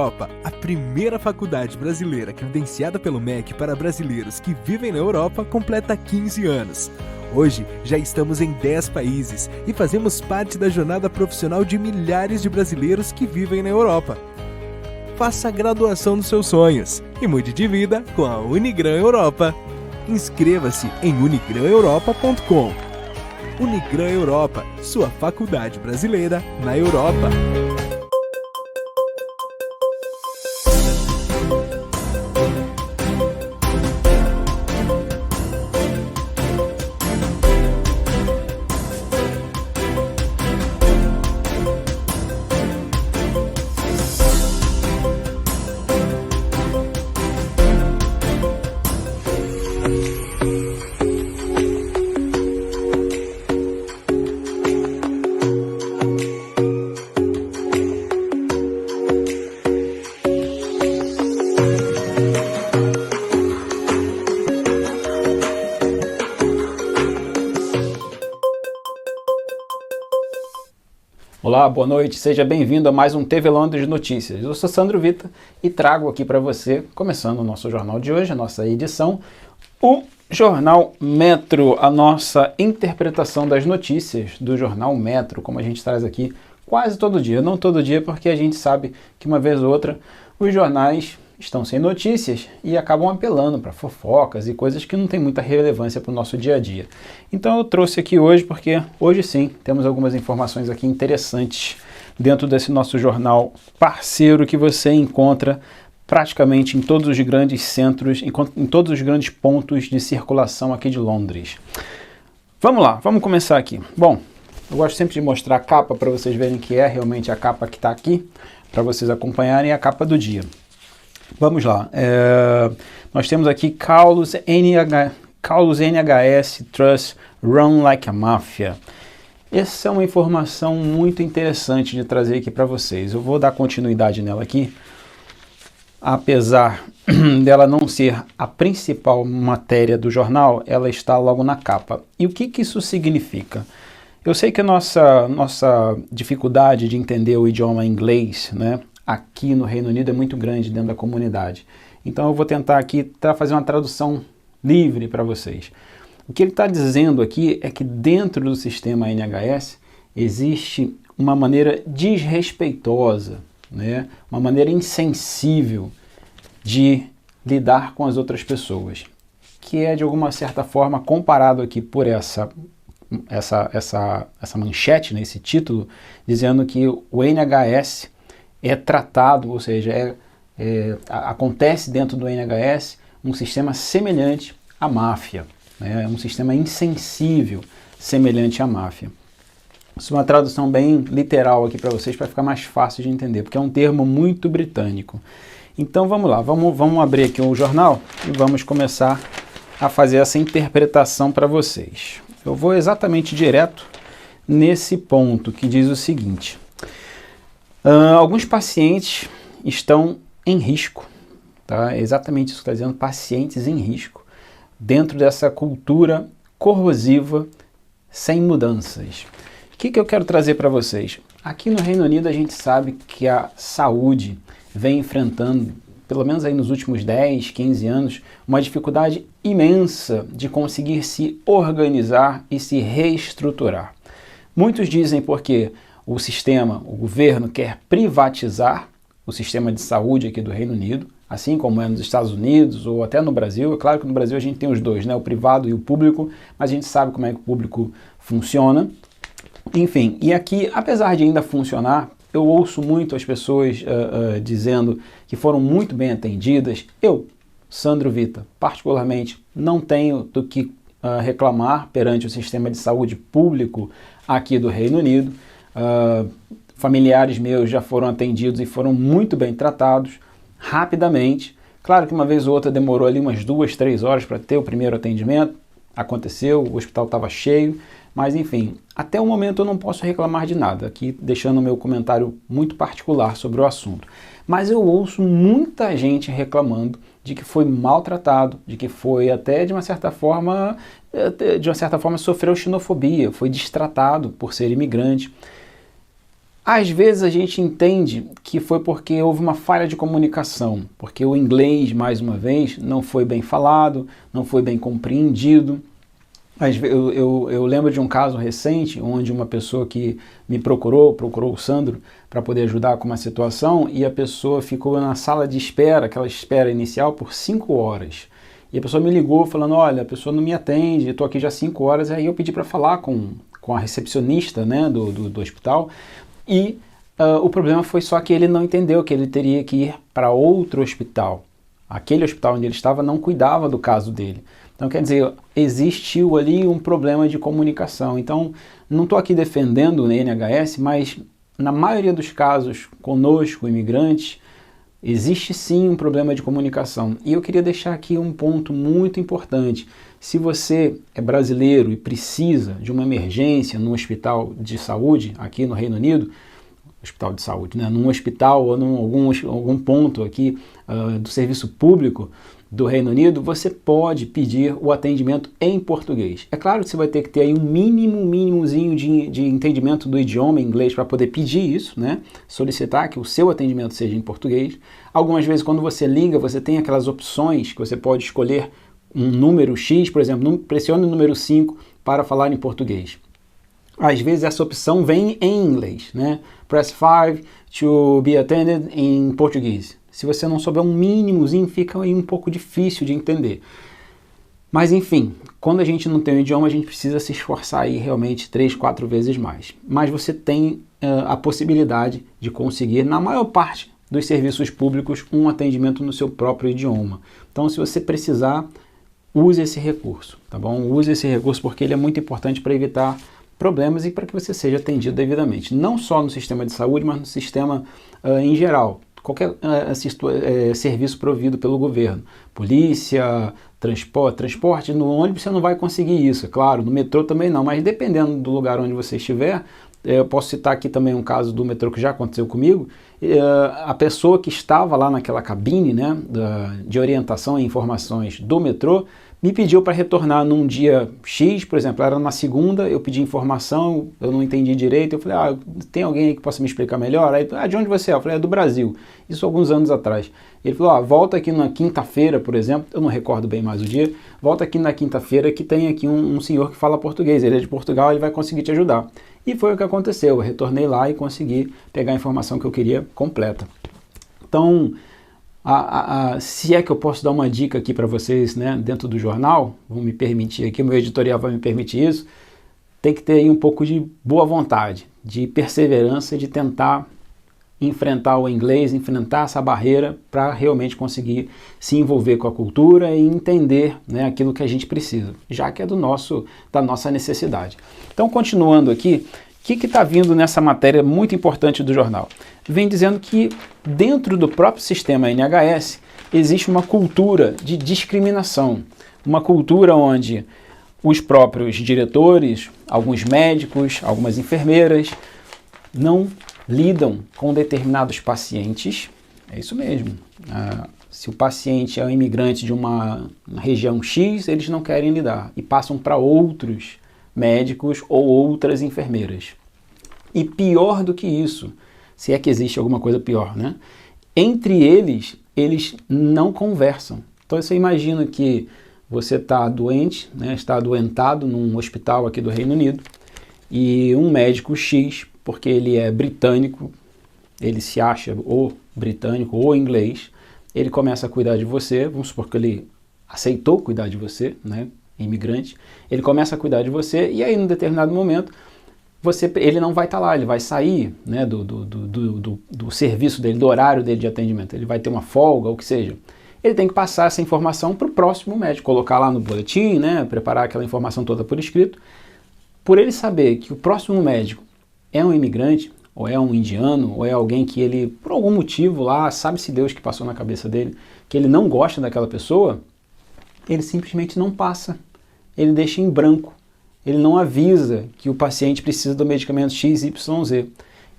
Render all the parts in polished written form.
Europa, a primeira faculdade brasileira credenciada pelo MEC para brasileiros que vivem na Europa, completa 15 anos. Hoje, já estamos em 10 países e fazemos parte da jornada profissional de milhares de brasileiros que vivem na Europa. Faça a graduação dos seus sonhos e mude de vida com a Unigran Europa. Inscreva-se em unigraneuropa.com. Unigran Europa, sua faculdade brasileira na Europa. Olá, boa noite, seja bem-vindo a mais um TV Londres Notícias. Eu sou Sandro Vita e trago aqui para você, começando o nosso jornal de hoje, a nossa edição, o Jornal Metro, a nossa interpretação das notícias do Jornal Metro, como a gente traz aqui quase todo dia. Não todo dia, porque a gente sabe que uma vez ou outra os jornais estão sem notícias e acabam apelando para fofocas e coisas que não têm muita relevância para o nosso dia a dia. Então eu trouxe aqui hoje porque hoje sim temos algumas informações aqui interessantes dentro desse nosso jornal parceiro que você encontra praticamente em todos os grandes centros, em todos os grandes pontos de circulação aqui de Londres. Vamos lá, vamos começar aqui. Bom, eu gosto sempre de mostrar a capa para vocês verem que é realmente a capa que está aqui, para vocês acompanharem a capa do dia. Vamos lá, nós temos aqui Carlos NHS Trust Run Like a Mafia. Essa é uma informação muito interessante de trazer aqui para vocês. Eu vou dar continuidade nela aqui, apesar dela não ser a principal matéria do jornal, ela está logo na capa. E o que isso significa? Eu sei que a nossa dificuldade de entender o idioma inglês, né, aqui no Reino Unido é muito grande dentro da comunidade. Então eu vou tentar aqui fazer uma tradução livre para vocês. O que ele está dizendo aqui é que dentro do sistema NHS existe uma maneira desrespeitosa, né? Uma maneira insensível de lidar com as outras pessoas, que é de alguma certa forma comparado aqui por essa manchete, né, esse título, dizendo que o NHS é tratado, ou seja, acontece dentro do NHS um sistema semelhante à máfia, né? Um sistema insensível semelhante à máfia. Isso é uma tradução bem literal aqui para vocês, para ficar mais fácil de entender, porque é um termo muito britânico. Então vamos lá, vamos abrir aqui o jornal e vamos começar a fazer essa interpretação para vocês. Eu vou exatamente direto nesse ponto que diz o seguinte: alguns pacientes estão em risco, tá? É exatamente isso que está dizendo, pacientes em risco, dentro dessa cultura corrosiva sem mudanças. O que eu quero trazer para vocês? Aqui no Reino Unido a gente sabe que a saúde vem enfrentando, pelo menos aí nos últimos 10, 15 anos, uma dificuldade imensa de conseguir se organizar e se reestruturar. Muitos dizem porque o governo quer privatizar o sistema de saúde aqui do Reino Unido, assim como é nos Estados Unidos ou até no Brasil. É claro que no Brasil a gente tem os dois, né? O privado e o público, mas a gente sabe como é que o público funciona. Enfim, e aqui, apesar de ainda funcionar, eu ouço muito as pessoas dizendo que foram muito bem atendidas. Eu, Sandro Vita, particularmente, não tenho do que reclamar perante o sistema de saúde público aqui do Reino Unido. Familiares meus já foram atendidos e foram muito bem tratados, rapidamente. Claro que uma vez ou outra demorou ali umas 2, 3 horas para ter o primeiro atendimento, aconteceu, o hospital estava cheio, mas enfim, até o momento eu não posso reclamar de nada, aqui deixando o meu comentário muito particular sobre o assunto. Mas eu ouço muita gente reclamando de que foi maltratado, de que foi até de uma certa forma sofreu xenofobia, foi destratado por ser imigrante. Às vezes a gente entende que foi porque houve uma falha de comunicação, porque o inglês, mais uma vez, não foi bem falado, não foi bem compreendido. Eu lembro de um caso recente, onde uma pessoa que me procurou o Sandro, para poder ajudar com uma situação, e a pessoa ficou na sala de espera, aquela espera inicial, por 5 horas. E a pessoa me ligou falando, olha, a pessoa não me atende, estou aqui já 5 horas, aí eu pedi para falar com a recepcionista, né, do hospital, e o problema foi só que ele não entendeu que ele teria que ir para outro hospital. Aquele hospital onde ele estava não cuidava do caso dele. Então, quer dizer, existiu ali um problema de comunicação. Então, não estou aqui defendendo o NHS, mas na maioria dos casos, conosco, imigrantes, existe sim um problema de comunicação. E eu queria deixar aqui um ponto muito importante. Se você é brasileiro e precisa de uma emergência num hospital de saúde, aqui no Reino Unido, hospital de saúde, né? Num hospital ou algum ponto aqui do serviço público do Reino Unido, você pode pedir o atendimento em português. É claro que você vai ter que ter aí um mínimozinho de entendimento do idioma inglês para poder pedir isso, né? Solicitar que o seu atendimento seja em português. Algumas vezes, quando você liga, você tem aquelas opções que você pode escolher um número X, por exemplo, pressione o número 5 para falar em português. Às vezes essa opção vem em inglês, né? Press 5 to be attended em português. Se você não souber um mínimozinho, fica aí um pouco difícil de entender. Mas enfim, quando a gente não tem o idioma, a gente precisa se esforçar aí realmente 3, 4 vezes mais. Mas você tem a possibilidade de conseguir, na maior parte dos serviços públicos, um atendimento no seu próprio idioma. Então, se você precisar, use esse recurso, tá bom? Use esse recurso porque ele é muito importante para evitar problemas e para que você seja atendido devidamente. Não só no sistema de saúde, mas no sistema em geral. Qualquer serviço provido pelo governo, polícia, transporte, no ônibus você não vai conseguir isso, é claro, no metrô também não, mas dependendo do lugar onde você estiver, eu posso citar aqui também um caso do metrô que já aconteceu comigo, a pessoa que estava lá naquela cabine, né, de orientação e informações do metrô, me pediu para retornar num dia X, por exemplo, era na segunda, eu pedi informação, eu não entendi direito, eu falei, tem alguém aí que possa me explicar melhor? Aí, de onde você é? Eu falei, é do Brasil, isso alguns anos atrás. Ele falou, volta aqui na quinta-feira, por exemplo, eu não recordo bem mais o dia, volta aqui na quinta-feira que tem aqui um senhor que fala português, ele é de Portugal, ele vai conseguir te ajudar. E foi o que aconteceu, eu retornei lá e consegui pegar a informação que eu queria completa. Então, se é que eu posso dar uma dica aqui para vocês, né, dentro do jornal, vão me permitir aqui, o meu editorial vai me permitir isso, tem que ter aí um pouco de boa vontade, de perseverança, de tentar enfrentar o inglês, enfrentar essa barreira para realmente conseguir se envolver com a cultura e entender, né, aquilo que a gente precisa, já que é da nossa necessidade. Então, continuando aqui, o que está vindo nessa matéria muito importante do jornal? Vem dizendo que dentro do próprio sistema NHS existe uma cultura de discriminação, uma cultura onde os próprios diretores, alguns médicos, algumas enfermeiras não lidam com determinados pacientes, é isso mesmo. Se o paciente é um imigrante de uma região X, eles não querem lidar e passam para outros médicos ou outras enfermeiras. E pior do que isso, se é que existe alguma coisa pior, né? Entre eles não conversam. Então você imagina que você está doente, né, está adoentado num hospital aqui do Reino Unido e um médico X, porque ele é britânico, ele se acha ou britânico ou inglês, ele começa a cuidar de você, vamos supor que ele aceitou cuidar de você, né, imigrante, ele começa a cuidar de você e aí num determinado momento ele não vai estar lá, ele vai sair, né, do serviço dele, do horário dele de atendimento, ele vai ter uma folga, ou o que seja. Ele tem que passar essa informação para o próximo médico, colocar lá no boletim, né, preparar aquela informação toda por escrito. Por ele saber que o próximo médico é um imigrante, ou é um indiano, ou é alguém que ele, por algum motivo lá, sabe-se Deus que passou na cabeça dele, que ele não gosta daquela pessoa, ele simplesmente não passa. ele deixa em branco. Ele não avisa que o paciente precisa do medicamento XYZ.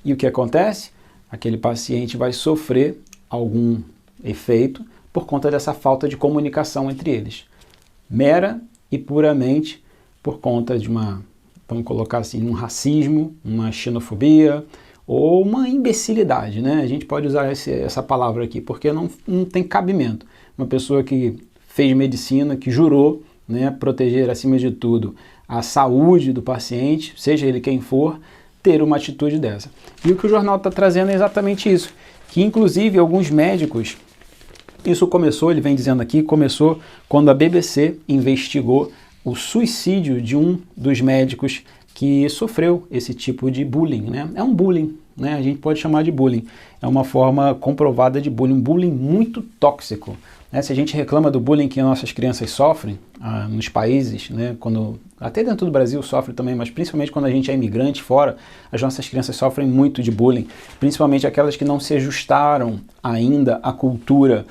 E o que acontece? Aquele paciente vai sofrer algum efeito por conta dessa falta de comunicação entre eles. Mera e puramente por conta de vamos colocar assim, um racismo, uma xenofobia ou uma imbecilidade, né? A gente pode usar essa palavra aqui, porque não tem cabimento. Uma pessoa que fez medicina, que jurou, né, proteger acima de tudo a saúde do paciente, seja ele quem for, ter uma atitude dessa. E o que o jornal está trazendo é exatamente isso, que inclusive alguns médicos, isso começou, ele vem dizendo aqui, começou quando a BBC investigou o suicídio de um dos médicos que sofreu esse tipo de bullying, né? É um bullying, né? A gente pode chamar de bullying. É uma forma comprovada de bullying, um bullying muito tóxico, né? Se a gente reclama do bullying que nossas crianças sofrem nos países, né? Até dentro do Brasil sofre também, mas principalmente quando a gente é imigrante fora, as nossas crianças sofrem muito de bullying, principalmente aquelas que não se ajustaram ainda à cultura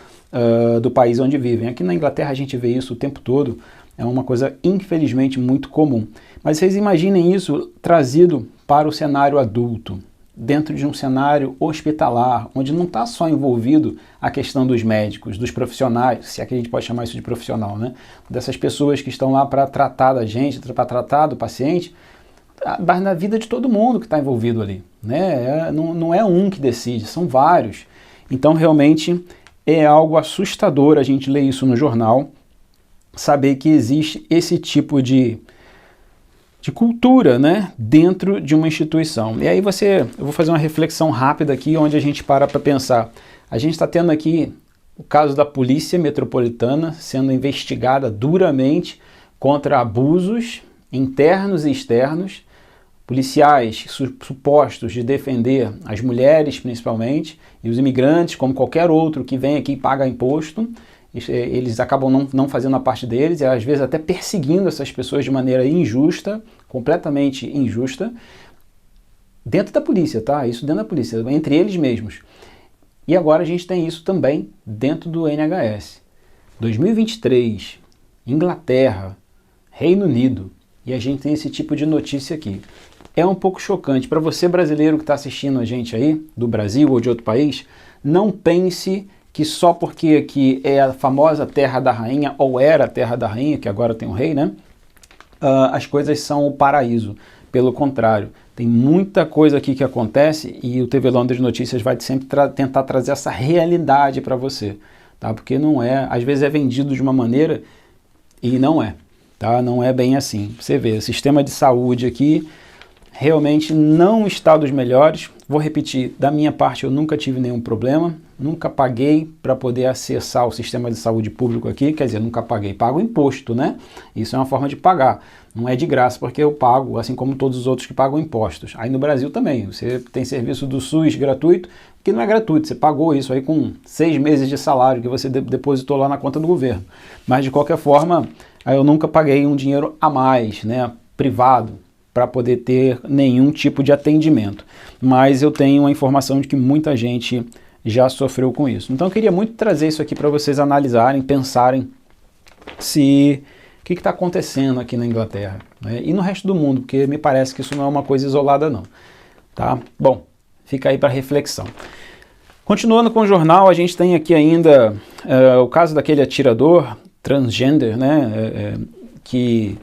do país onde vivem. Aqui na Inglaterra a gente vê isso o tempo todo. É uma coisa, infelizmente, muito comum. Mas vocês imaginem isso trazido para o cenário adulto, dentro de um cenário hospitalar, onde não está só envolvido a questão dos médicos, dos profissionais, se é que a gente pode chamar isso de profissional, né? Dessas pessoas que estão lá para tratar da gente, para tratar do paciente, mas na vida de todo mundo que está envolvido ali, né? Não é um que decide, são vários. Então, realmente, é algo assustador a gente ler isso no jornal, saber que existe esse tipo de cultura, né, dentro de uma instituição. E aí eu vou fazer uma reflexão rápida aqui, onde a gente para pensar. A gente está tendo aqui o caso da Polícia Metropolitana sendo investigada duramente contra abusos internos e externos, policiais supostos de defender as mulheres principalmente, e os imigrantes, como qualquer outro que vem aqui e paga imposto. Eles acabam não fazendo a parte deles e às vezes até perseguindo essas pessoas de maneira injusta, completamente injusta, dentro da polícia, tá? Isso dentro da polícia, entre eles mesmos. E agora a gente tem isso também dentro do NHS. 2023, Inglaterra, Reino Unido, e a gente tem esse tipo de notícia aqui. É um pouco chocante. Para você brasileiro que está assistindo a gente aí, do Brasil ou de outro país, não pense que só porque aqui é a famosa terra da rainha, ou era a terra da rainha, que agora tem um rei, né? As coisas são o paraíso. Pelo contrário, tem muita coisa aqui que acontece e o TV Londres Notícias vai sempre tentar trazer essa realidade para você, tá? Porque não é, às vezes é vendido de uma maneira e não é, tá? Não é bem assim. Você vê, o sistema de saúde aqui realmente não está dos melhores. Vou repetir, da minha parte eu nunca tive nenhum problema, nunca paguei para poder acessar o sistema de saúde público aqui, quer dizer, nunca paguei, pago imposto, né? Isso é uma forma de pagar, não é de graça porque eu pago, assim como todos os outros que pagam impostos. Aí no Brasil também, você tem serviço do SUS gratuito, que não é gratuito, você pagou isso aí com 6 meses de salário que você depositou lá na conta do governo. Mas de qualquer forma, eu nunca paguei um dinheiro a mais, né, privado, para poder ter nenhum tipo de atendimento. Mas eu tenho a informação de que muita gente já sofreu com isso. Então eu queria muito trazer isso aqui para vocês analisarem, pensarem o que está acontecendo aqui na Inglaterra, né? E no resto do mundo, porque me parece que isso não é uma coisa isolada não. Tá? Bom, fica aí para reflexão. Continuando com o jornal, a gente tem aqui ainda o caso daquele atirador transgender, né, que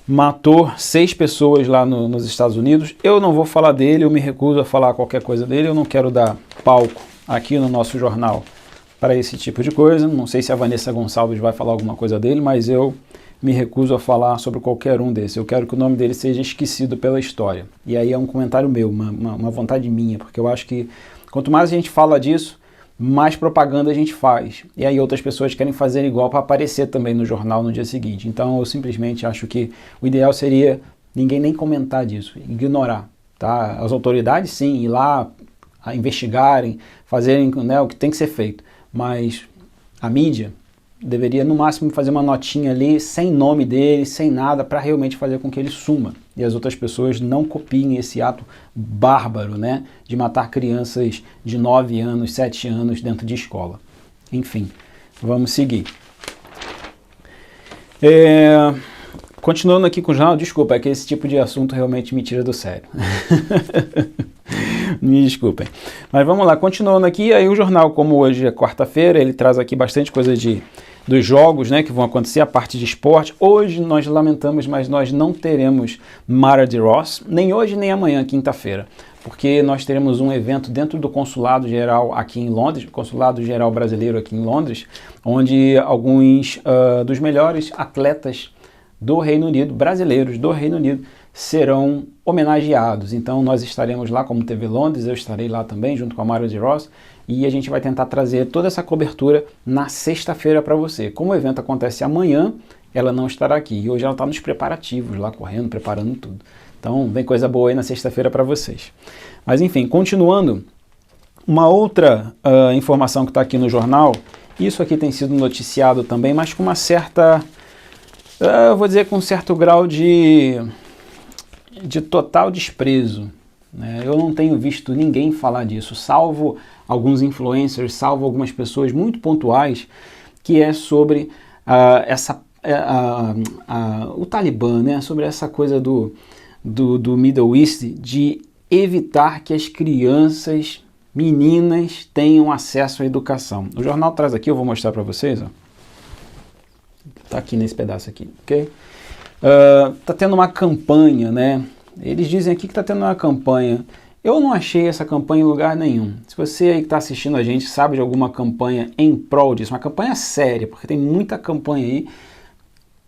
matou 6 pessoas lá nos Estados Unidos. Eu não vou falar dele, eu me recuso a falar qualquer coisa dele, eu não quero dar palco aqui no nosso jornal para esse tipo de coisa. Não sei se a Vanessa Gonçalves vai falar alguma coisa dele, mas eu me recuso a falar sobre qualquer um desses. Eu quero que o nome dele seja esquecido pela história. E aí é um comentário meu, uma vontade minha, porque eu acho que quanto mais a gente fala disso, mais propaganda a gente faz. E aí outras pessoas querem fazer igual para aparecer também no jornal no dia seguinte. Então eu simplesmente acho que o ideal seria ninguém nem comentar disso, ignorar. Tá? As autoridades sim, ir lá investigarem, fazerem, né, o que tem que ser feito. Mas a mídia deveria no máximo fazer uma notinha ali, sem nome dele, sem nada, para realmente fazer com que ele suma. E as outras pessoas não copiem esse ato bárbaro, né, de matar crianças de 9 anos, 7 anos dentro de escola. Enfim, vamos seguir. continuando aqui com o jornal, desculpa, é que esse tipo de assunto realmente me tira do sério. Me desculpem. Mas vamos lá, continuando aqui, aí o jornal, como hoje é quarta-feira, ele traz aqui bastante coisa dos jogos, né, que vão acontecer, a parte de esporte. Hoje nós lamentamos, mas nós não teremos Mardi Gras, nem hoje nem amanhã, quinta-feira, porque nós teremos um evento dentro do Consulado Geral aqui em Londres, Consulado Geral Brasileiro aqui em Londres, onde alguns dos melhores atletas do Reino Unido, brasileiros do Reino Unido, serão homenageados. Então nós estaremos lá como TV Londres, eu estarei lá também junto com a Mardi Gras, e a gente vai tentar trazer toda essa cobertura na sexta-feira para você. Como o evento acontece amanhã, ela não estará aqui, e hoje ela está nos preparativos, lá correndo, preparando tudo. Então vem coisa boa aí na sexta-feira para vocês. Mas enfim, continuando, uma outra informação que está aqui no jornal, isso aqui tem sido noticiado também, mas com uma certa, eu vou dizer com um certo grau de total desprezo, né? Eu não tenho visto ninguém falar disso, salvo alguns influencers, salvo algumas pessoas muito pontuais, que é sobre o Talibã, né? Sobre essa coisa do Middle East, de evitar que as crianças, meninas, tenham acesso à educação. O jornal traz aqui, eu vou mostrar para vocês, ó. Tá aqui nesse pedaço aqui, ok? Tá tendo uma campanha, né? Eles dizem aqui que tá tendo uma campanha. Eu não achei essa campanha em lugar nenhum. Se você aí que está assistindo a gente sabe de alguma campanha em prol disso, uma campanha séria, porque tem muita campanha aí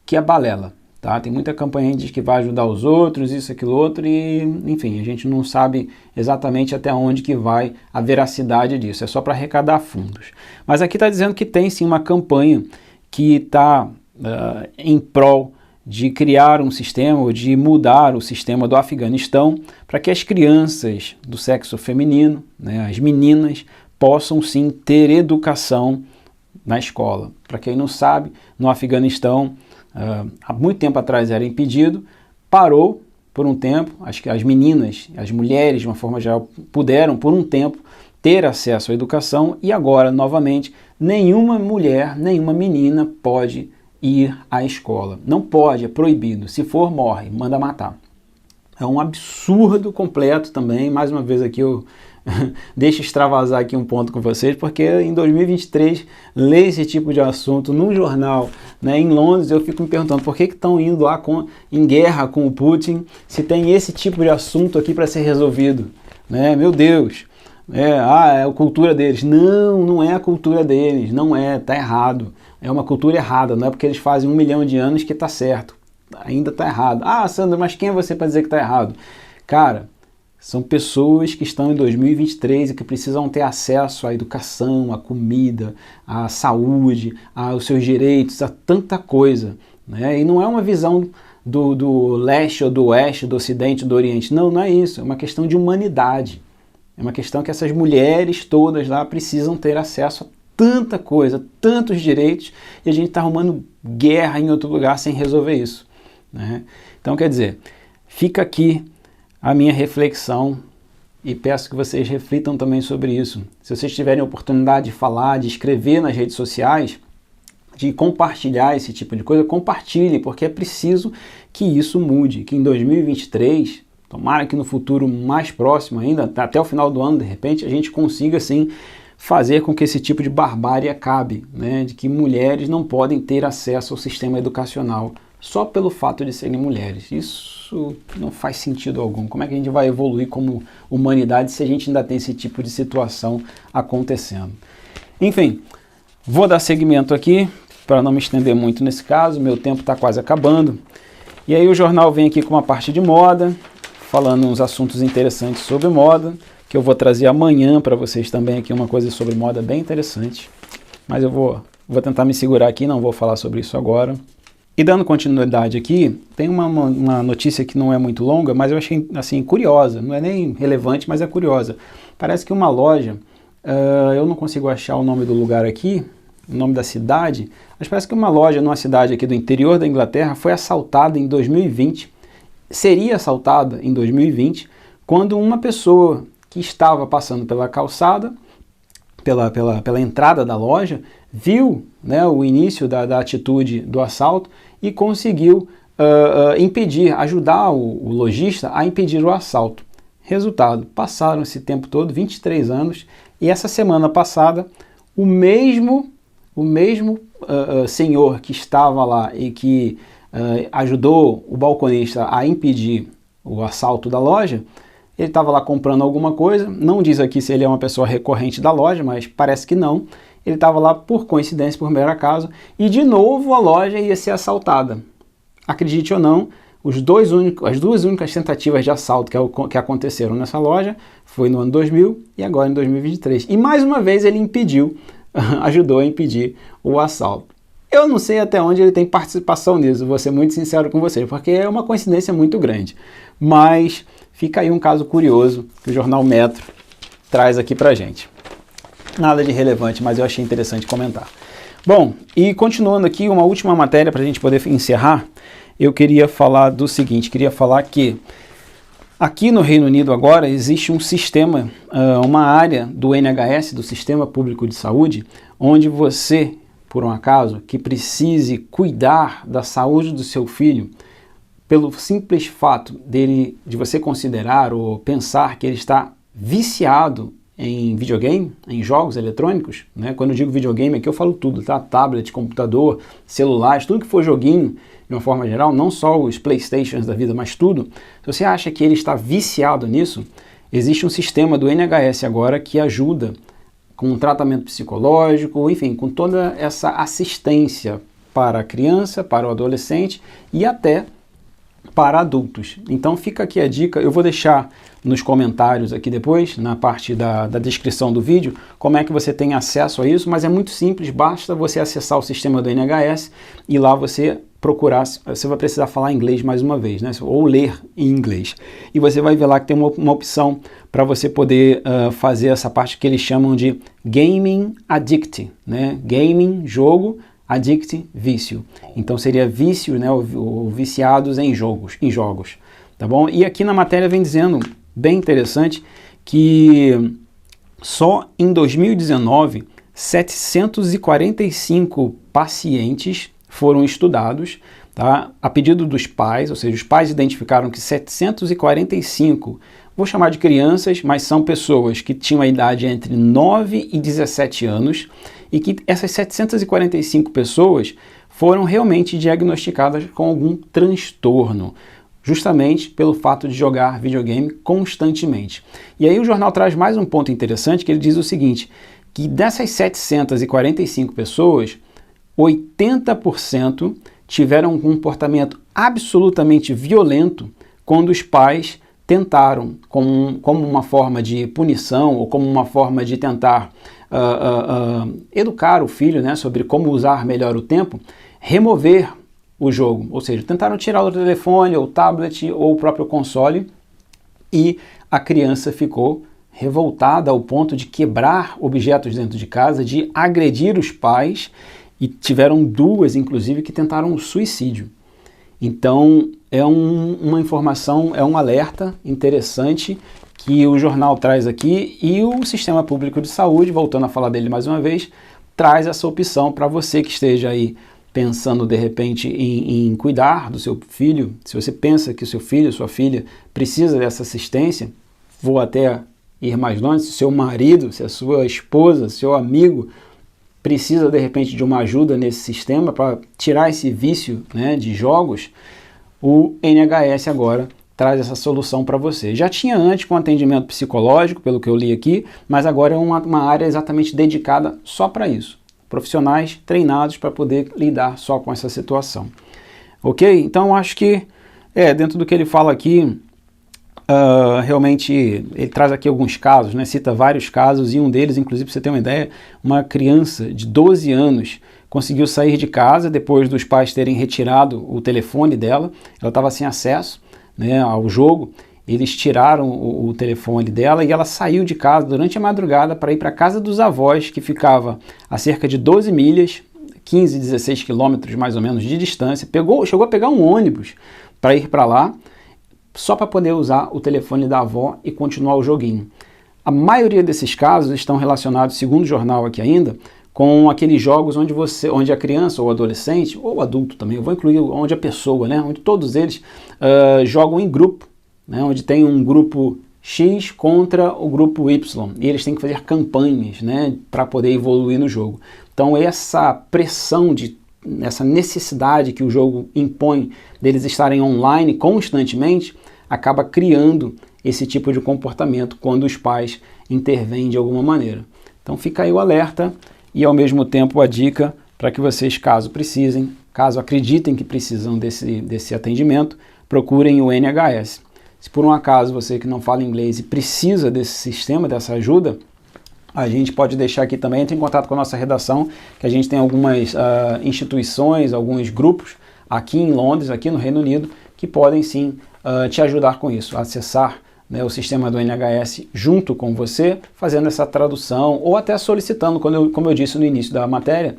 que é balela, tá? Tem muita campanha aí que diz que vai ajudar os outros, isso, aquilo, outro, e enfim, a gente não sabe exatamente até onde que vai a veracidade disso, é só para arrecadar fundos. Mas aqui está dizendo que tem sim uma campanha que está em prol de criar um sistema, ou de mudar o sistema do Afeganistão, para que as crianças do sexo feminino, né, as meninas, possam sim ter educação na escola. Para quem não sabe, no Afeganistão, há muito tempo atrás era impedido, parou por um tempo, as meninas, as mulheres de uma forma geral, puderam por um tempo ter acesso à educação, e agora, novamente, nenhuma mulher, nenhuma menina pode ir à escola. Não pode, é proibido. Se for, morre, manda matar. É um absurdo completo também. Mais uma vez aqui eu deixo extravasar aqui um ponto com vocês, porque em 2023, ler esse tipo de assunto no jornal, né, em Londres, eu fico me perguntando por que estão indo lá em guerra com o Putin, se tem esse tipo de assunto aqui para ser resolvido, né? Meu Deus! É a cultura deles. Não, não é a cultura deles, não é, tá errado. É uma cultura errada, não é porque eles fazem 1 milhão de anos que tá certo. Ainda tá errado. Ah, Sandro, mas quem é você para dizer que tá errado? Cara, são pessoas que estão em 2023 e que precisam ter acesso à educação, à comida, à saúde, aos seus direitos, a tanta coisa, né? E não é uma visão do leste ou do oeste, do ocidente, do oriente. Não, não é isso. É uma questão de humanidade. É uma questão que essas mulheres todas lá precisam ter acesso a tanta coisa, tantos direitos, e a gente está arrumando guerra em outro lugar sem resolver isso, né? Então, quer dizer, fica aqui a minha reflexão e peço que vocês reflitam também sobre isso. Se vocês tiverem a oportunidade de falar, de escrever nas redes sociais, de compartilhar esse tipo de coisa, compartilhe, porque é preciso que isso mude, que em 2023... tomara que no futuro mais próximo ainda, até o final do ano, de repente, a gente consiga, sim, fazer com que esse tipo de barbárie acabe, né? De que mulheres não podem ter acesso ao sistema educacional só pelo fato de serem mulheres. Isso não faz sentido algum. Como é que a gente vai evoluir como humanidade se a gente ainda tem esse tipo de situação acontecendo? Enfim, vou dar seguimento aqui, para não me estender muito nesse caso, meu tempo está quase acabando. E aí o jornal vem aqui com uma parte de moda, falando uns assuntos interessantes sobre moda, que eu vou trazer amanhã para vocês também aqui uma coisa sobre moda bem interessante. Mas eu vou tentar me segurar aqui, não vou falar sobre isso agora. E dando continuidade aqui, tem uma notícia que não é muito longa, mas eu achei assim curiosa, não é nem relevante, mas é curiosa. Parece que uma loja, eu não consigo achar o nome do lugar aqui, o nome da cidade, mas parece que uma loja numa cidade aqui do interior da Inglaterra foi assaltada em 2020, seria assaltada em 2020, quando uma pessoa que estava passando pela calçada, pela entrada da loja, viu, né, o início da atitude do assalto e conseguiu ajudar o lojista a impedir o assalto. Resultado, passaram esse tempo todo, 23 anos, e essa semana passada, o mesmo senhor que estava lá e que ajudou o balconista a impedir o assalto da loja, ele estava lá comprando alguma coisa, não diz aqui se ele é uma pessoa recorrente da loja, mas parece que não. Ele estava lá por coincidência, por mero acaso, e de novo a loja ia ser assaltada. Acredite ou não, as duas únicas tentativas de assalto que aconteceram nessa loja foi no ano 2000 e agora em 2023. E mais uma vez ele ajudou a impedir o assalto. Eu não sei até onde ele tem participação nisso, vou ser muito sincero com você, porque é uma coincidência muito grande. Mas fica aí um caso curioso que o Jornal Metro traz aqui pra gente. Nada de relevante, mas eu achei interessante comentar. Bom, e continuando aqui, uma última matéria para a gente poder encerrar, eu queria falar do seguinte, queria falar que aqui no Reino Unido agora existe um sistema, uma área do NHS, do Sistema Público de Saúde, onde você, por um acaso, que precise cuidar da saúde do seu filho, pelo simples fato de você considerar ou pensar que ele está viciado em videogame, em jogos eletrônicos, né? Quando eu digo videogame aqui eu falo tudo, tá? Tablet, computador, celulares, tudo que for joguinho, de uma forma geral, não só os Playstations da vida, mas tudo. Se você acha que ele está viciado nisso, existe um sistema do NHS agora que ajuda com um tratamento psicológico, enfim, com toda essa assistência para a criança, para o adolescente e até para adultos. Então fica aqui a dica, eu vou deixar nos comentários aqui depois, na parte da descrição do vídeo, como é que você tem acesso a isso, mas é muito simples, basta você acessar o sistema do NHS e lá você procurar, você vai precisar falar inglês mais uma vez, né? Ou ler em inglês. E você vai ver lá que tem uma opção para você poder fazer essa parte que eles chamam de Gaming Addict, né? Gaming, jogo, addict, vício. Então seria vício, né, ou viciados em jogos, tá bom? E aqui na matéria vem dizendo, bem interessante, que só em 2019, 745 pacientes foram estudados, tá, a pedido dos pais, ou seja, os pais identificaram que 745, vou chamar de crianças, mas são pessoas que tinham a idade entre 9 e 17 anos, e que essas 745 pessoas foram realmente diagnosticadas com algum transtorno, justamente pelo fato de jogar videogame constantemente. E aí o jornal traz mais um ponto interessante, que ele diz o seguinte, que dessas 745 pessoas, 80% tiveram um comportamento absolutamente violento quando os pais tentaram, como uma forma de punição ou como uma forma de tentar educar o filho, né, sobre como usar melhor o tempo, remover o jogo, ou seja, tentaram tirar o telefone, ou o tablet, ou o próprio console, e a criança ficou revoltada ao ponto de quebrar objetos dentro de casa, de agredir os pais, e tiveram duas, inclusive, que tentaram suicídio. Então, é uma informação, é um alerta interessante que o jornal traz aqui, e o Sistema Público de Saúde, voltando a falar dele mais uma vez, traz essa opção para você que esteja aí pensando de repente em cuidar do seu filho. Se você pensa que o seu filho, sua filha precisa dessa assistência, vou até ir mais longe, se o seu marido, se a sua esposa, seu amigo precisa de repente de uma ajuda nesse sistema para tirar esse vício, né, de jogos, o NHS agora traz essa solução para você. Já tinha antes com atendimento psicológico, pelo que eu li aqui, mas agora é uma área exatamente dedicada só para isso. Profissionais treinados para poder lidar só com essa situação. Ok? Então acho que, dentro do que ele fala aqui, realmente ele traz aqui alguns casos, né? Cita vários casos, e um deles, inclusive, para você ter uma ideia, uma criança de 12 anos conseguiu sair de casa depois dos pais terem retirado o telefone dela, ela estava sem acesso, né, ao jogo. Eles tiraram o telefone dela e ela saiu de casa durante a madrugada para ir para a casa dos avós, que ficava a cerca de 12 milhas, 15, 16 quilômetros mais ou menos de distância. Chegou a pegar um ônibus para ir para lá, só para poder usar o telefone da avó e continuar o joguinho. A maioria desses casos estão relacionados, segundo o jornal aqui ainda, com aqueles jogos onde a criança ou adolescente, ou o adulto também, eu vou incluir onde a pessoa, né, onde todos eles jogam em grupo, né, onde tem um grupo X contra o grupo Y, e eles têm que fazer campanhas, né, para poder evoluir no jogo. Então essa pressão, essa necessidade que o jogo impõe deles estarem online constantemente, acaba criando esse tipo de comportamento quando os pais intervêm de alguma maneira. Então fica aí o alerta e ao mesmo tempo a dica para que vocês, caso precisem, caso acreditem que precisam desse atendimento, procurem o NHS. Se por um acaso você que não fala inglês e precisa desse sistema, dessa ajuda, a gente pode deixar aqui também, entre em contato com a nossa redação, que a gente tem algumas instituições, alguns grupos aqui em Londres, aqui no Reino Unido, que podem sim te ajudar com isso, a acessar, né, o sistema do NHS junto com você, fazendo essa tradução ou até solicitando, como eu disse no início da matéria,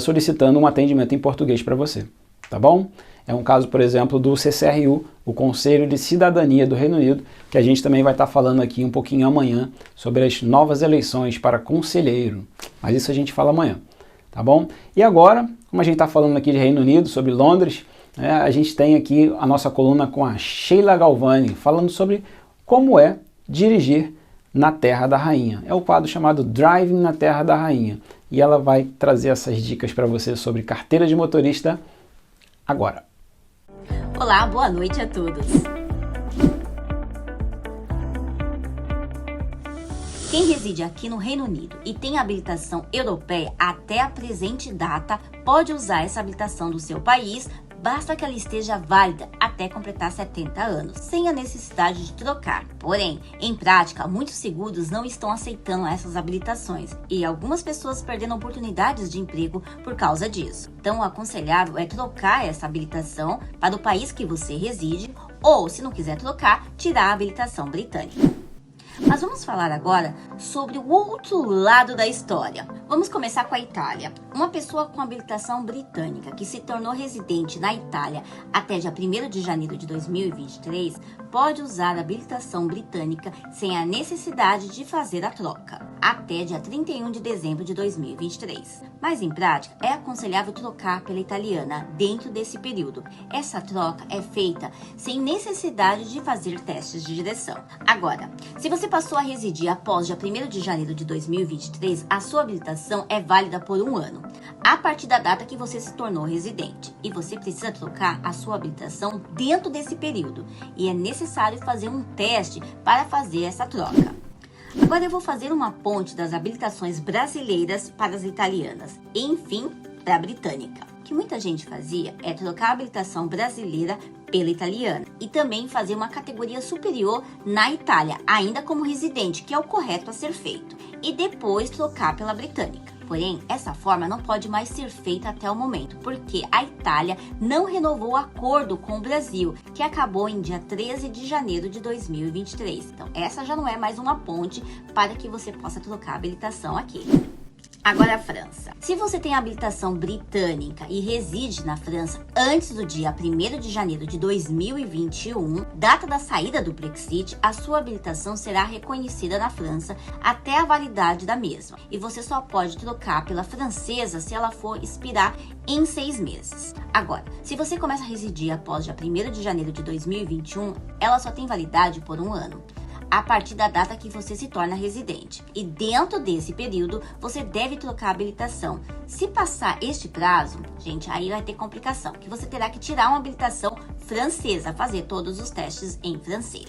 solicitando um atendimento em português para você, tá bom? É um caso, por exemplo, do CCRU, o Conselho de Cidadania do Reino Unido, que a gente também vai estar falando aqui um pouquinho amanhã sobre as novas eleições para conselheiro. Mas isso a gente fala amanhã, tá bom? E agora, como a gente está falando aqui de Reino Unido, sobre Londres, né, a gente tem aqui a nossa coluna com a Sheila Galvani, falando sobre como é dirigir na Terra da Rainha. É o quadro chamado Driving na Terra da Rainha. E ela vai trazer essas dicas para você sobre carteira de motorista agora. Olá, boa noite a todos. Quem reside aqui no Reino Unido e tem habilitação europeia até a presente data pode usar essa habilitação do seu país, basta que ela esteja válida até completar 70 anos, sem a necessidade de trocar. Porém, em prática, muitos seguros não estão aceitando essas habilitações e algumas pessoas perdendo oportunidades de emprego por causa disso. Então, o aconselhável é trocar essa habilitação para o país que você reside ou, se não quiser trocar, tirar a habilitação britânica. Mas vamos falar agora sobre o outro lado da história. Vamos começar com a Itália. Uma pessoa com habilitação britânica que se tornou residente na Itália até dia 1º de janeiro de 2023 pode usar a habilitação britânica sem a necessidade de fazer a troca, até dia 31 de dezembro de 2023. Mas em prática, é aconselhável trocar pela italiana dentro desse período. Essa troca é feita sem necessidade de fazer testes de direção. Agora, se você passou a residir após dia 1º de janeiro de 2023, a sua habilitação é válida por 1 ano, a partir da data que você se tornou residente. E você precisa trocar a sua habilitação dentro desse período. E é necessário fazer um teste para fazer essa troca. Agora eu vou fazer uma ponte das habilitações brasileiras para as italianas. E, enfim, para a britânica. O que muita gente fazia é trocar a habilitação brasileira pela italiana e também fazer uma categoria superior na Itália, ainda como residente, que é o correto a ser feito, e depois trocar pela britânica. Porém, essa forma não pode mais ser feita até o momento, porque a Itália não renovou o acordo com o Brasil, que acabou em dia 13 de janeiro de 2023. Então, essa já não é mais uma ponte para que você possa trocar a habilitação aqui. Agora a França. Se você tem habilitação britânica e reside na França antes do dia 1º de janeiro de 2021, data da saída do Brexit, a sua habilitação será reconhecida na França até a validade da mesma. E você só pode trocar pela francesa se ela for expirar em 6 meses. Agora, se você começa a residir após dia 1º de janeiro de 2021, ela só tem validade por 1 ano. A partir da data que você se torna residente. E dentro desse período, você deve trocar a habilitação. Se passar este prazo, gente, aí vai ter complicação, que você terá que tirar uma habilitação francesa, fazer todos os testes em francês.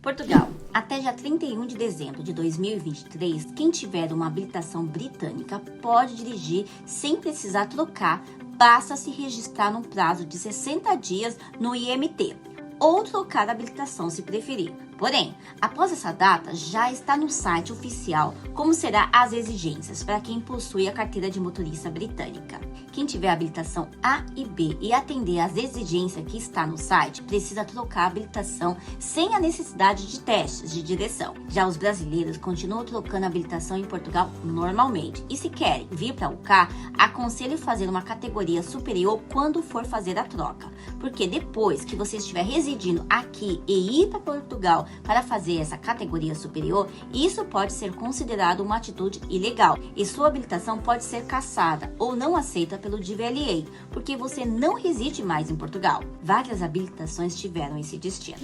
Portugal. Até dia 31 de dezembro de 2023, quem tiver uma habilitação britânica pode dirigir sem precisar trocar, basta se registrar num prazo de 60 dias no IMT, ou trocar a habilitação se preferir. Porém, após essa data, já está no site oficial como serão as exigências para quem possui a carteira de motorista britânica. Quem tiver habilitação A e B e atender às exigências que está no site, precisa trocar a habilitação sem a necessidade de testes de direção. Já os brasileiros continuam trocando a habilitação em Portugal normalmente. E se querem vir para o UK, aconselho fazer uma categoria superior quando for fazer a troca. Porque depois que você estiver residindo aqui e ir para Portugal para fazer essa categoria superior, isso pode ser considerado uma atitude ilegal e sua habilitação pode ser cassada ou não aceita pelo DVLA, porque você não reside mais em Portugal. Várias habilitações tiveram esse destino.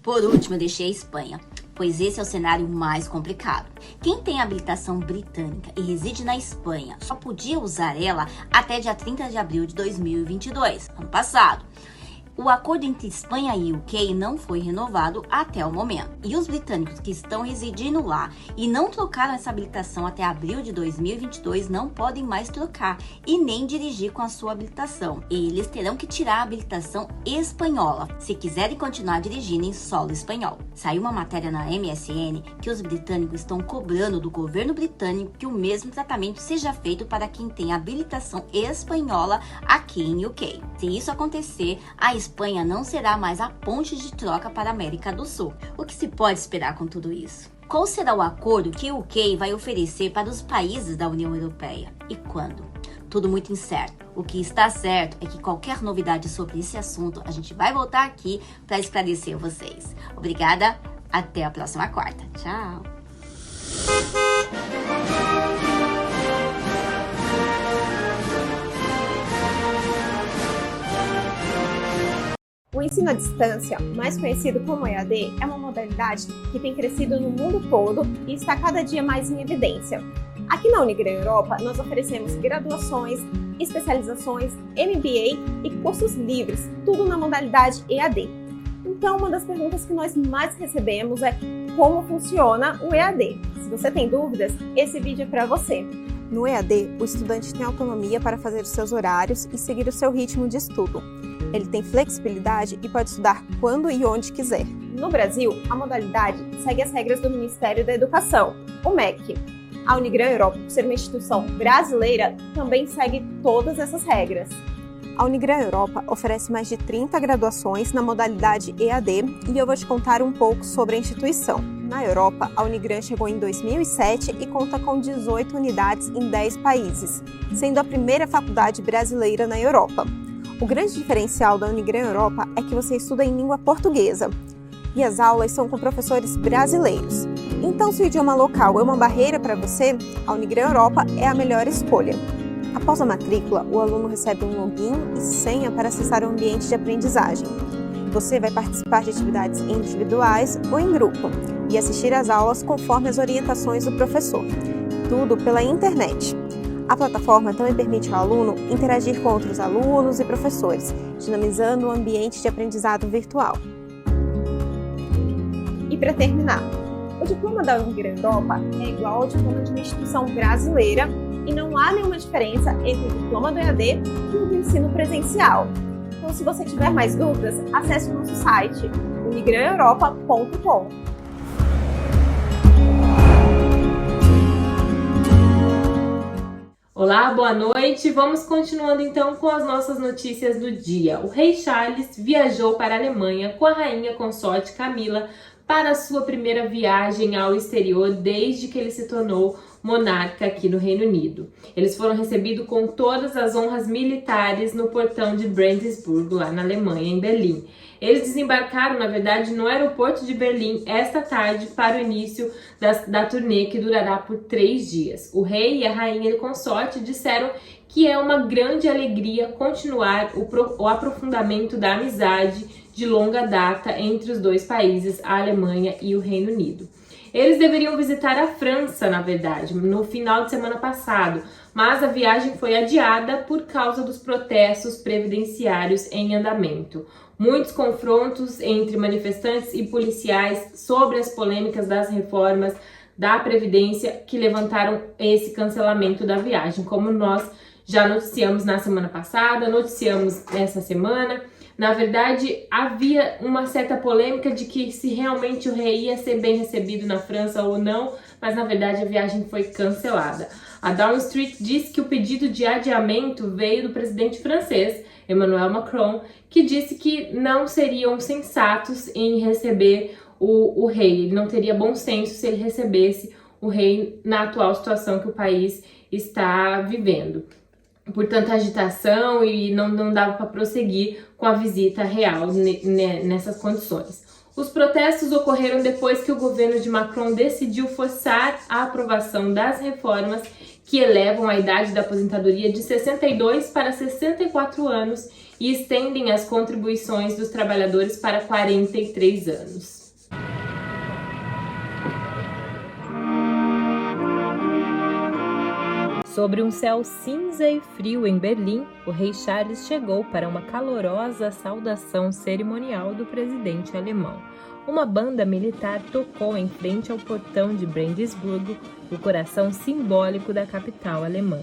Por último, eu deixei a Espanha, pois esse é o cenário mais complicado. Quem tem habilitação britânica e reside na Espanha só podia usar ela até dia 30 de abril de 2022, ano passado. O acordo entre Espanha e UK não foi renovado até o momento. E os britânicos que estão residindo lá e não trocaram essa habilitação até abril de 2022 não podem mais trocar e nem dirigir com a sua habilitação. Eles terão que tirar a habilitação espanhola se quiserem continuar dirigindo em solo espanhol. Saiu uma matéria na MSN que os britânicos estão cobrando do governo britânico que o mesmo tratamento seja feito para quem tem habilitação espanhola aqui em UK. Se isso acontecer, a Espanha não será mais a ponte de troca para a América do Sul. O que se pode esperar com tudo isso? Qual será o acordo que o UK vai oferecer para os países da União Europeia? E quando? Tudo muito incerto. O que está certo é que qualquer novidade sobre esse assunto, a gente vai voltar aqui para esclarecer vocês. Obrigada, até a próxima quarta. Tchau! O ensino à distância, mais conhecido como EAD, é uma modalidade que tem crescido no mundo todo e está cada dia mais em evidência. Aqui na Unigran Europa, nós oferecemos graduações, especializações, MBA e cursos livres, tudo na modalidade EAD. Então, uma das perguntas que nós mais recebemos é como funciona o EAD. Se você tem dúvidas, esse vídeo é para você. No EAD, o estudante tem autonomia para fazer os seus horários e seguir o seu ritmo de estudo. Ele tem flexibilidade e pode estudar quando e onde quiser. No Brasil, a modalidade segue as regras do Ministério da Educação, o MEC. A Unigran Europa, por ser uma instituição brasileira, também segue todas essas regras. A Unigran Europa oferece mais de 30 graduações na modalidade EAD e eu vou te contar um pouco sobre a instituição. Na Europa, a Unigran chegou em 2007 e conta com 18 unidades em 10 países, sendo a primeira faculdade brasileira na Europa. O grande diferencial da Unigran Europa é que você estuda em língua portuguesa e as aulas são com professores brasileiros. Então, se o idioma local é uma barreira para você, a Unigran Europa é a melhor escolha. Após a matrícula, o aluno recebe um login e senha para acessar o ambiente de aprendizagem. Você vai participar de atividades individuais ou em grupo e assistir às aulas conforme as orientações do professor. Tudo pela internet. A plataforma também permite ao aluno interagir com outros alunos e professores, dinamizando o ambiente de aprendizado virtual. E para terminar, o diploma da Unigran Europa é igual ao diploma de uma instituição brasileira e não há nenhuma diferença entre o diploma do EAD e o do ensino presencial. Então, se você tiver mais dúvidas, acesse o nosso site unigraneuropa.com. Olá, boa noite. Vamos continuando então com as nossas notícias do dia. O rei Charles viajou para a Alemanha com a rainha consorte Camila para a sua primeira viagem ao exterior desde que ele se tornou monarca aqui no Reino Unido. Eles foram recebidos com todas as honras militares no portão de Brandenburg, lá na Alemanha, em Berlim. Eles desembarcaram, na verdade, no aeroporto de Berlim esta tarde para o início da turnê, que durará por 3 dias. O rei e a rainha consorte disseram que é uma grande alegria continuar o aprofundamento da amizade de longa data entre os dois países, a Alemanha e o Reino Unido. Eles deveriam visitar a França, na verdade, no final de semana passado, mas a viagem foi adiada por causa dos protestos previdenciários em andamento. Muitos confrontos entre manifestantes e policiais sobre as polêmicas das reformas da Previdência que levantaram esse cancelamento da viagem, como nós já noticiamos na semana passada, noticiamos essa semana. Na verdade, havia uma certa polêmica de que se realmente o rei ia ser bem recebido na França ou não, mas na verdade a viagem foi cancelada. A Downing Street disse que o pedido de adiamento veio do presidente francês, Emmanuel Macron, que disse que não seriam sensatos em receber o rei. Ele não teria bom senso se ele recebesse o rei na atual situação que o país está vivendo. Por tanta agitação e não dava para prosseguir com a visita real nessas condições. Os protestos ocorreram depois que o governo de Macron decidiu forçar a aprovação das reformas que elevam a idade da aposentadoria de 62 para 64 anos e estendem as contribuições dos trabalhadores para 43 anos. Sobre um céu cinza e frio em Berlim, o rei Charles chegou para uma calorosa saudação cerimonial do presidente alemão. Uma banda militar tocou em frente ao portão de Brandenburgo, o coração simbólico da capital alemã.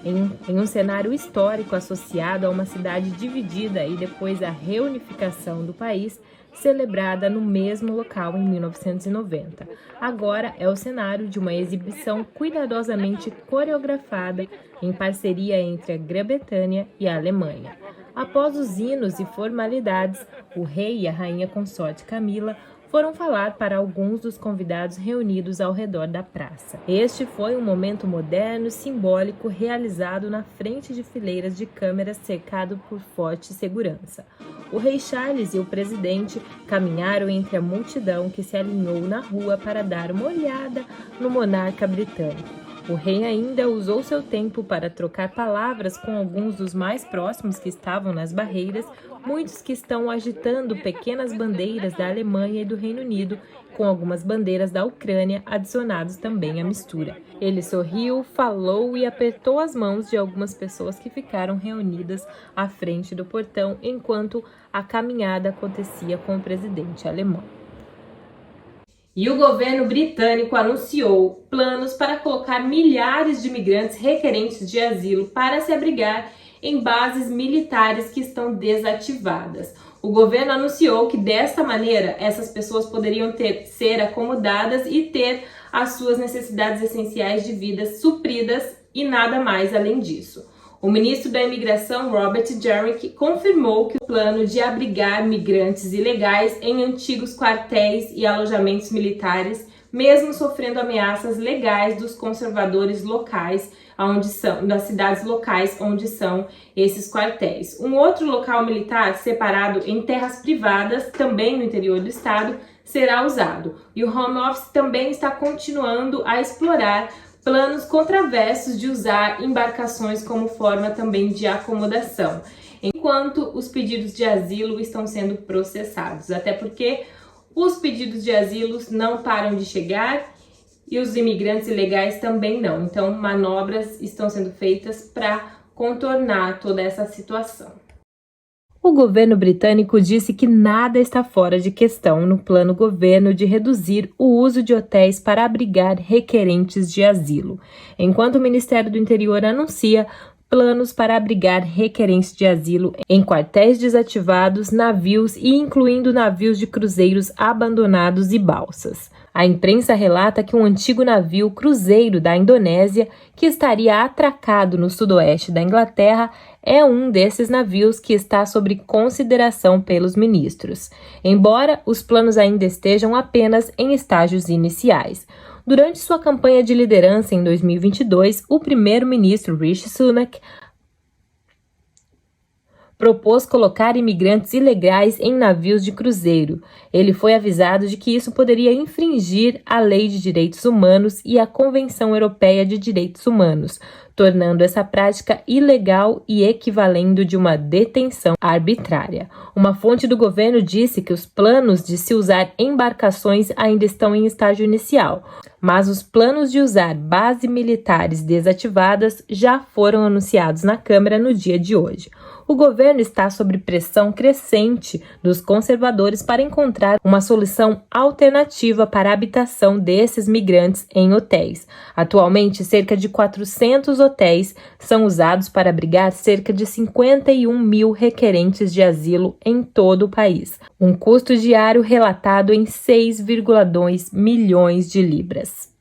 Em um cenário histórico associado a uma cidade dividida e depois a reunificação do país, celebrada no mesmo local em 1990. Agora é o cenário de uma exibição cuidadosamente coreografada em parceria entre a Grã-Bretanha e a Alemanha. Após os hinos e formalidades, o rei e a rainha consorte Camila foram falar para alguns dos convidados reunidos ao redor da praça. Este foi um momento moderno e simbólico realizado na frente de fileiras de câmeras cercado por forte segurança. O rei Charles e o presidente caminharam entre a multidão que se alinhou na rua para dar uma olhada no monarca britânico. O rei ainda usou seu tempo para trocar palavras com alguns dos mais próximos que estavam nas barreiras, muitos que estão agitando pequenas bandeiras da Alemanha e do Reino Unido, com algumas bandeiras da Ucrânia adicionados também à mistura. Ele sorriu, falou e apertou as mãos de algumas pessoas que ficaram reunidas à frente do portão enquanto a caminhada acontecia com o presidente alemão. E o governo britânico anunciou planos para colocar milhares de imigrantes requerentes de asilo para se abrigar em bases militares que estão desativadas. O governo anunciou que desta maneira essas pessoas poderiam ser acomodadas e ter as suas necessidades essenciais de vida supridas e nada mais além disso. O ministro da Imigração, Robert Jerrick, confirmou que o plano de abrigar migrantes ilegais em antigos quartéis e alojamentos militares, mesmo sofrendo ameaças legais dos conservadores locais, das cidades locais onde são esses quartéis. Um outro local militar separado em terras privadas, também no interior do estado, será usado. E o Home Office também está continuando a explorar planos controversos de usar embarcações como forma também de acomodação, enquanto os pedidos de asilo estão sendo processados, até porque os pedidos de asilo não param de chegar e os imigrantes ilegais também não. Então, manobras estão sendo feitas para contornar toda essa situação. O governo britânico disse que nada está fora de questão no plano governo de reduzir o uso de hotéis para abrigar requerentes de asilo, enquanto o Ministério do Interior anuncia planos para abrigar requerentes de asilo em quartéis desativados, navios e incluindo navios de cruzeiros abandonados e balsas. A imprensa relata que um antigo navio cruzeiro da Indonésia, que estaria atracado no sudoeste da Inglaterra, é um desses navios que está sob consideração pelos ministros, embora os planos ainda estejam apenas em estágios iniciais. Durante sua campanha de liderança em 2022, o primeiro-ministro Rishi Sunak propôs colocar imigrantes ilegais em navios de cruzeiro. Ele foi avisado de que isso poderia infringir a Lei de Direitos Humanos e a Convenção Europeia de Direitos Humanos, tornando essa prática ilegal e equivalendo de uma detenção arbitrária. Uma fonte do governo disse que os planos de se usar embarcações ainda estão em estágio inicial, mas os planos de usar bases militares desativadas já foram anunciados na Câmara no dia de hoje. O governo está sob pressão crescente dos conservadores para encontrar uma solução alternativa para a habitação desses migrantes em hotéis. Atualmente, cerca de 400 hotéis são usados para abrigar cerca de 51 mil requerentes de asilo em todo o país, um custo diário relatado em 6,2 milhões de libras.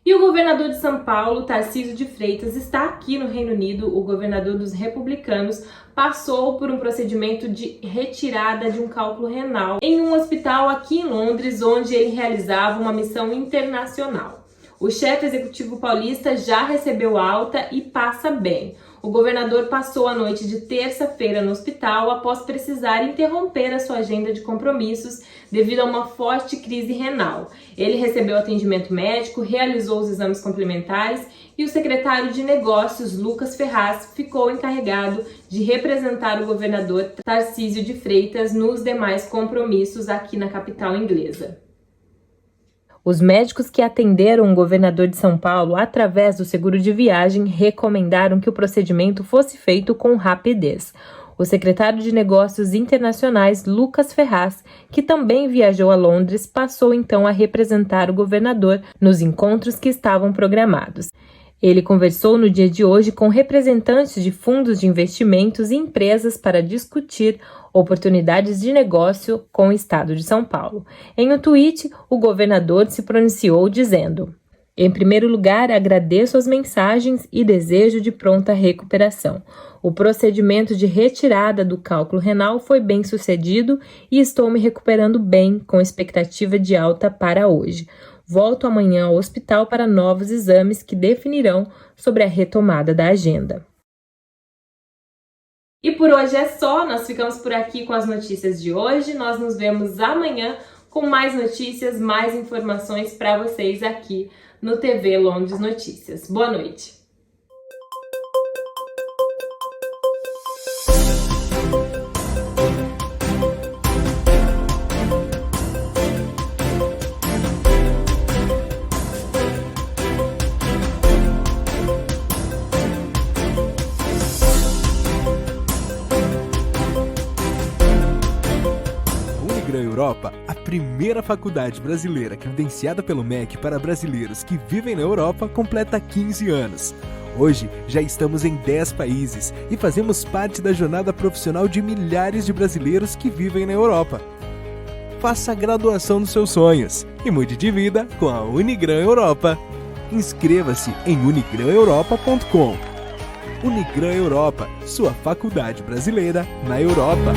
E o governador de São Paulo, Tarcísio de Freitas, está aqui no Reino Unido. O governador dos republicanos passou por um procedimento de retirada de um cálculo renal em um hospital aqui em Londres, onde ele realizava uma missão internacional. O chefe executivo paulista já recebeu alta e passa bem. O governador passou a noite de terça-feira no hospital após precisar interromper a sua agenda de compromissos devido a uma forte crise renal. Ele recebeu atendimento médico, realizou os exames complementares e o secretário de Negócios, Lucas Ferraz, ficou encarregado de representar o governador Tarcísio de Freitas nos demais compromissos aqui na capital inglesa. Os médicos que atenderam o governador de São Paulo através do seguro de viagem recomendaram que o procedimento fosse feito com rapidez. O secretário de Negócios Internacionais, Lucas Ferraz, que também viajou a Londres, passou então a representar o governador nos encontros que estavam programados. Ele conversou no dia de hoje com representantes de fundos de investimentos e empresas para discutir oportunidades de negócio com o estado de São Paulo. Em um tweet, o governador se pronunciou dizendo: "Em primeiro lugar, agradeço as mensagens e desejo de pronta recuperação. O procedimento de retirada do cálculo renal foi bem sucedido e estou me recuperando bem, com expectativa de alta para hoje. Volto amanhã ao hospital para novos exames que definirão sobre a retomada da agenda." E por hoje é só, nós ficamos por aqui com as notícias de hoje. Nós nos vemos amanhã com mais notícias, mais informações para vocês aqui no TV Londres Notícias. Boa noite! Unigran Europa, a primeira faculdade brasileira credenciada pelo MEC para brasileiros que vivem na Europa, completa 15 anos. Hoje, já estamos em 10 países e fazemos parte da jornada profissional de milhares de brasileiros que vivem na Europa. Faça a graduação dos seus sonhos e mude de vida com a Unigran Europa. Inscreva-se em unigraneuropa.com. Unigran Europa, sua faculdade brasileira na Europa.